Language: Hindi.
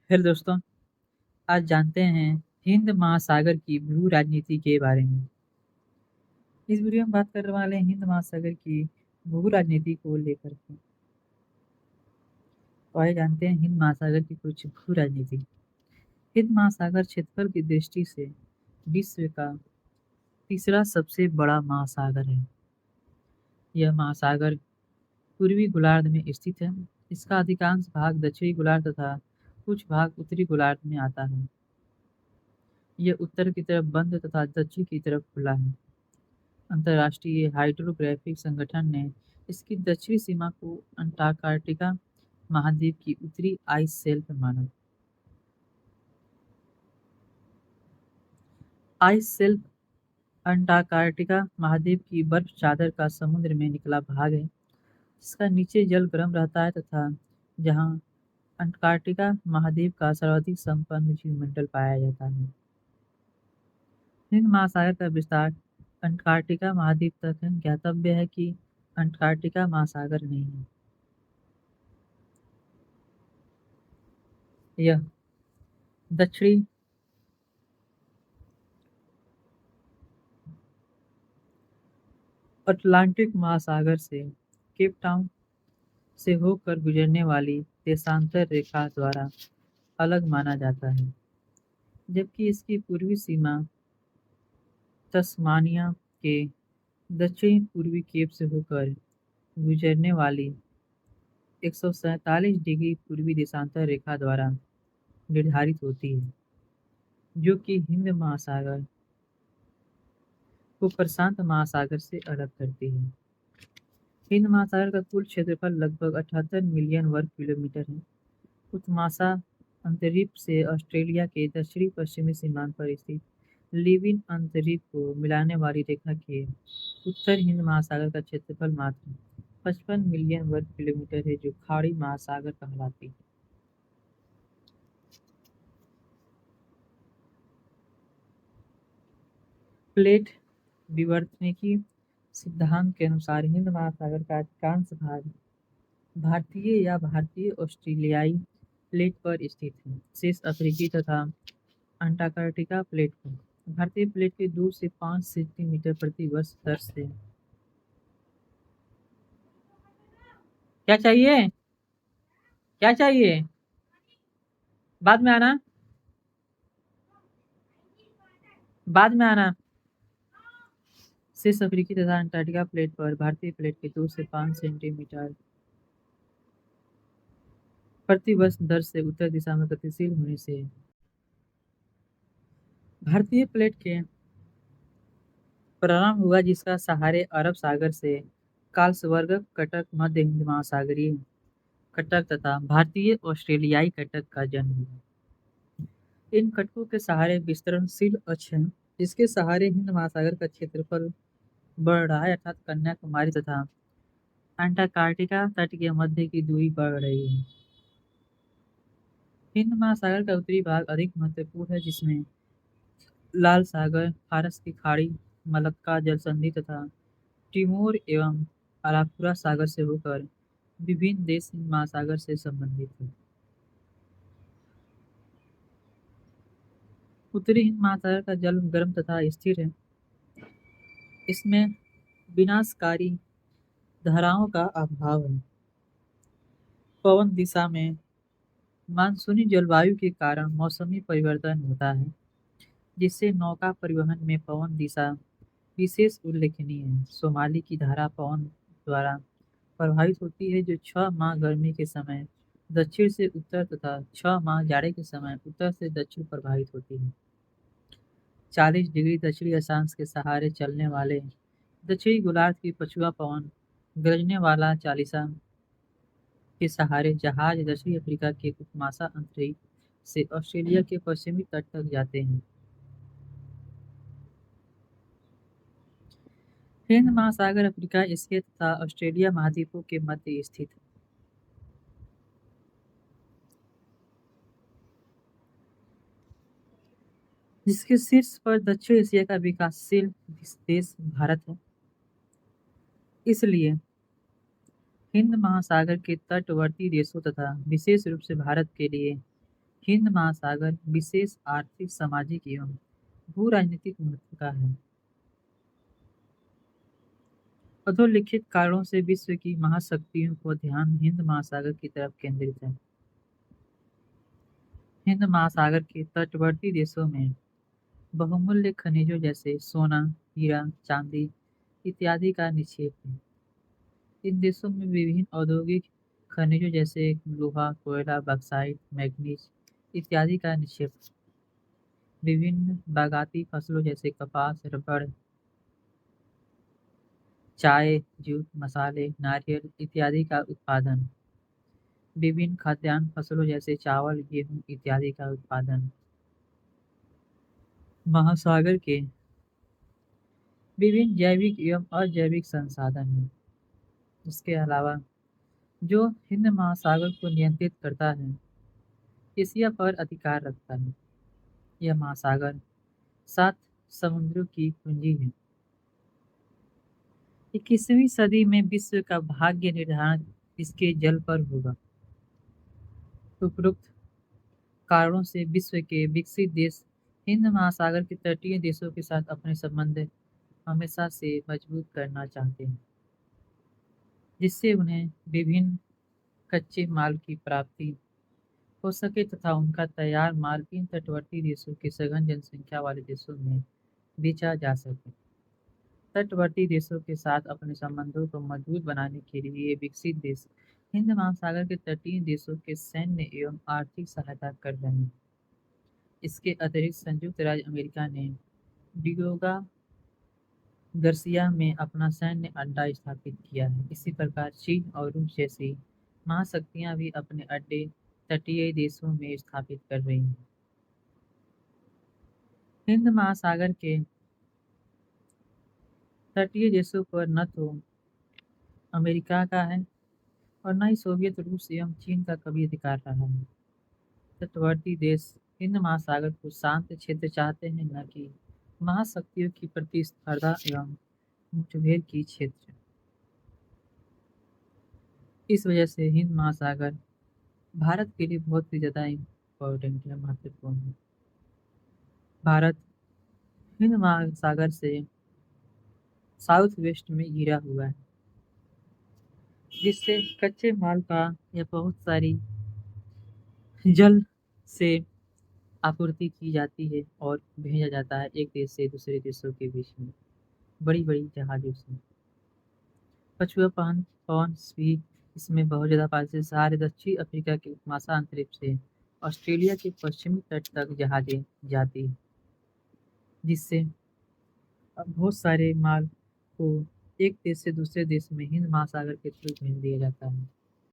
हेलो दोस्तों, आज जानते हैं हिंद महासागर की भू राजनीति के बारे में। इस वीडियो में बात करने वाले हैं हिंद महासागर की भू राजनीति को लेकर के। तो आइए जानते हैं हिंद महासागर की कुछ भू राजनीति। हिंद महासागर क्षेत्रफल की दृष्टि से विश्व का तीसरा सबसे बड़ा महासागर है। यह महासागर पूर्वी गोलार्ध में स्थित है। इसका अधिकांश भाग दक्षिणी गोलार्ध तथा कुछ भाग उत्तरी गोलार्ध में आता है। यह उत्तर की तरफ बंद तथा दक्षिण की तरफ खुला है। अंतर्राष्ट्रीय हाइड्रोग्राफिक संगठन ने इसकी दक्षिणी सीमा को अंटार्कटिका महाद्वीप की उत्तरी आइस शेल्फ माना। आइस शेल्फ अंटार्कटिका महाद्वीप की बर्फ चादर का समुद्र में निकला भाग है, जिसका नीचे जल गर्म रहता है तथा जहां अंटार्कटिका महाद्वीप का सर्वाधिक संपन्न जीवमंडल पाया जाता है। हिंद महासागर का विस्तार अंटार्कटिका महाद्वीप तक है। ज्ञातव्य है कि अंटार्कटिका महासागर नहीं है। यह दक्षिणी अटलांटिक महासागर से केप टाउन से होकर गुजरने वाली देशांतर रेखा द्वारा अलग माना जाता है, जबकि इसकी पूर्वी सीमा तस्मानिया के दक्षिण पूर्वी केप से होकर गुजरने वाली 147 डिग्री पूर्वी देशांतर रेखा द्वारा निर्धारित होती है, जो कि हिंद महासागर को प्रशांत महासागर से अलग करती है। हिंद महासागर का कुल क्षेत्रफल लगभग 78 मिलियन वर्ग किलोमीटर है। उत्मासा अंतरीप से ऑस्ट्रेलिया के दक्षिणी पश्चिमी सीमांत पर स्थित लिविन अंतरीप को मिलाने वाली रेखा के उत्तर हिंद महासागर का क्षेत्रफल मात्र 55 मिलियन वर्ग किलोमीटर है, जो खाड़ी महासागर कहलाती है। प्लेट विवर्तनिकी सिद्धांत के अनुसार हिंद महासागर का अधिकांश भाग भारतीय या भारतीय ऑस्ट्रेलियाई प्लेट पर स्थित है। शेष अफ्रीकी तथा अंटार्कटिका प्लेट पर भारतीय प्लेट के 2 से 5 सेंटीमीटर प्रति वर्ष दर से। क्या चाहिए? क्या चाहिए? बाद में आना, बाद में आना। शेष अफ्रीकी तथा अंटार्कटिका प्लेट पर भारतीय प्लेट के 2 से 5 सेंटीमीटर प्रति वर्ष दर से उत्तर दिशा में गतिशील होने से भारतीय प्लेट के प्रारंभ हुआ, जिसका सहारे अरब सागर से कालसवर्ग कटक मध्य हिंद महासागरीय कटक तथा भारतीय ऑस्ट्रेलियाई कटक का जन्म हुआ। इन कटकों के सहारे विस्तरणशील अक्ष हैं, जिसके सहारे हिंद महासागर का क्षेत्रफल बढ़ रहा है, अर्थात कन्याकुमारी तथा अंटार्कटिका तट के मध्य की दूरी बढ़ रही है। हिंद महासागर का उत्तरी भाग अधिक महत्वपूर्ण है, जिसमें लाल सागर, फारस की खाड़ी, मलक्का जलसंधि तथा तिमोर एवं अराकुरा सागर से होकर विभिन्न देश हिंद महासागर से संबंधित है। उत्तरी हिंद महासागर का जल गर्म तथा स्थिर है। इसमें विनाशकारी धाराओं का अभाव है। पवन दिशा में मानसूनी जलवायु के कारण मौसमी परिवर्तन होता है, जिससे नौका परिवहन में पवन दिशा विशेष उल्लेखनीय है। सोमाली की धारा पवन द्वारा प्रभावित होती है, जो 6 माह गर्मी के समय दक्षिण से उत्तर तथा 6 माह जाड़े के समय उत्तर से दक्षिण प्रभावित होती है। 40 डिग्री दक्षिणी अक्षांश के सहारे चलने वाले दक्षिणी गोलार्ध की पछुआ पवन गरजने वाला चालीसा के सहारे जहाज दक्षिणी अफ्रीका के उपमासा अंतरिक्ष से ऑस्ट्रेलिया के पश्चिमी तट तक जाते हैं। हिंद महासागर अफ्रीका, एशिया तथा ऑस्ट्रेलिया महाद्वीपों के मध्य स्थित है। जिसके शीर्ष पर दक्षिण एशिया का विकासशील देश भारत है। इसलिए हिंद महासागर के तटवर्ती देशों तथा विशेष रूप से भारत के लिए हिंद महासागर विशेष आर्थिक, सामाजिक एवं भू राजनीतिक महत्व का है। अधोलिखित कारणों से विश्व की महाशक्तियों को ध्यान हिंद महासागर की तरफ केंद्रित है। हिंद महासागर के तटवर्ती देशों में बहुमूल्य खनिजों जैसे सोना, हीरा, चांदी इत्यादि का निक्षेप है। इन देशों में विभिन्न औद्योगिक खनिजों जैसे लोहा, कोयला, बक्साइट, मैग्नीज इत्यादि का निक्षेप है। विभिन्न बागाती फसलों जैसे कपास, रबड़, चाय, जूट, मसाले, नारियल इत्यादि का उत्पादन। विभिन्न खाद्यान्न फसलों जैसे चावल, गेहूं इत्यादि का उत्पादन। महासागर के विभिन्न जैविक एवं अजैविक संसाधन हैं। इसके अलावा जो हिंद महासागर को नियंत्रित करता है, एशिया पर अधिकार रखता है। यह महासागर 7 समुद्रों की कुंजी है। 21वीं सदी में विश्व का भाग्य निर्धारण इसके जल पर होगा। उपरोक्त कारणों से विश्व के विकसित देश हिंद महासागर के तटीय देशों के साथ अपने संबंध हमेशा से मजबूत करना चाहते हैं, जिससे उन्हें विभिन्न कच्चे माल की प्राप्ति हो सके तथा उनका तैयार माल इन तटवर्ती देशों के सघन जनसंख्या वाले देशों में बेचा जा सके। तटवर्ती देशों के साथ अपने संबंधों को मजबूत बनाने के लिए ये विकसित देश हिंद महासागर के तटीय देशों के सैन्य एवं आर्थिक सहायता कर रहे हैं। इसके अतिरिक्त संयुक्त राज्य अमेरिका ने डिगोगा गर्सिया में अपना सैन्य अड्डा स्थापित किया है। इसी प्रकार चीन और रूस जैसी महाशक्तियां भी अपने अड्डे तटीय देशों में स्थापित कर रही हैं। हिंद महासागर के तटीय देशों पर न तो अमेरिका का है और न ही सोवियत रूस एवं चीन का कभी अधिकार रहा है। तटवर्ती देश हिंद महासागर को शांत क्षेत्र चाहते हैं, न कि महाशक्तियों की प्रतिस्पर्धा एवं मुठभेड़ की क्षेत्र। इस वजह से हिंद महासागर भारत के लिए बहुत ही ज़्यादा इम्पोर्टेंट है, महत्वपूर्ण है। भारत हिंद महासागर से साउथ वेस्ट में घिरा हुआ है, जिससे कच्चे माल का या बहुत सारी जल से आपूर्ति की जाती है और भेजा जाता है एक देश से दूसरे देशों के बीच में बड़ी बड़ी जहाजों से। पछुआ पवन पवन भी इसमें बहुत ज़्यादा पास है। सारे दक्षिण अफ्रीका के महासागरीय से ऑस्ट्रेलिया के पश्चिमी तट तक जहाजें जाती हैं, जिससे बहुत सारे माल को एक देश से दूसरे देश में हिंद महासागर के थ्रू भेज दिया जाता है।